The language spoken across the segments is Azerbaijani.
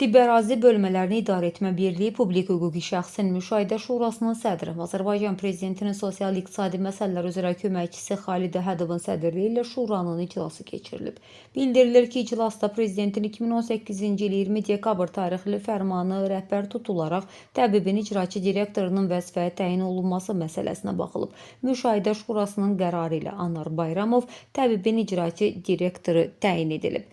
Tibb ərazi bölmələrini idarə etmə birliyi Publik Hüquqi Şəxsin Müşahidə Şurasının sədri, Azərbaycan Prezidentinin sosial-iqtisadi məsələlər üzrə köməkçisi Xalid Əhədovun sədrliyi ilə şuranın iclası keçirilib. Bildirilir ki, iclasda Prezidentin 2018-ci il 20 dekabr tarixli fərmanı rəhbər tutularaq təbibin icraçı direktorunun vəzifəyə təyin olunması məsələsinə baxılıb. Müşahidə Şurasının qərarı ilə Anar Bayramov təbibin icraçı direktoru təyin edilib.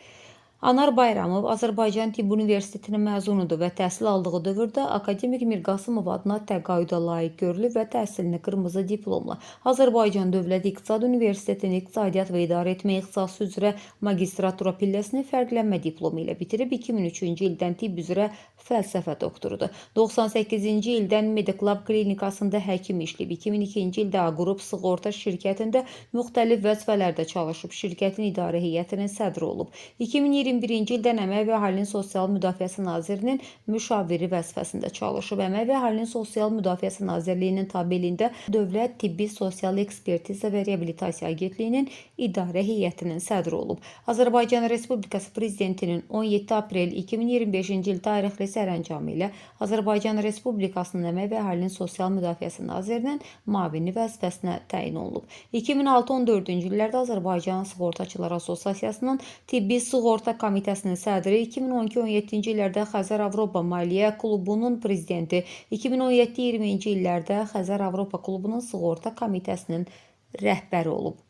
Anar Bayramov Azərbaycan Tibb Universitetinin məzunudur və təhsil aldığı dövrdə akademik Mir Qasımov adına təqaüdə layiq görülüb və təhsilini qırmızı diplomla Azərbaycan Dövlət İqtisad Universitetinin İqtisadiyyat və İdarə Etmə ixtisası üzrə magistratura pilləsini fərqlənmə diplomu ilə bitirib, 2003-cü ildən tibb üzrə fəlsəfə doktorudur. 98-ci ildən Mediclub klinikasında həkim işləyib, 2002-ci ildə Aqrup Sığorta şirkətində müxtəlif vəzifələrdə çalışıb, şirkətin idarə heyətinin sədri olub. 2021-ci ildən Əmək və Əhalinin Sosial Müdafiəsi Nazirinin müşaviri vəzifəsində çalışıb. Əmək və Əhalinin Sosial Müdafiəsi Nazirliyinin tabeliyində Dövlət Tibbi Sosial Ekspertiza və Reabilitasiya Agentliyinin idarə heyətinin sədri olub. Azərbaycan Respublikası Prezidentinin 17 aprel 2025-ci il tarixli sərəncamı ilə Azərbaycan Respublikasının Əmək və Əhalinin Sosial Müdafiəsi Nazirinin müavini vəzifəsinə təyin olunub. 2006-14-cü illərdə Azərbaycan Sığortaçılar Assosiasiyasının Tibbi Sığorta Komitəsinin sədri, 2012-17-ci illərdə Xəzər Avropa Maliyyə Klubunun prezidenti, 2017-20-ci illərdə Xəzər Avropa Klubunun Sığorta Komitəsinin rəhbəri olub.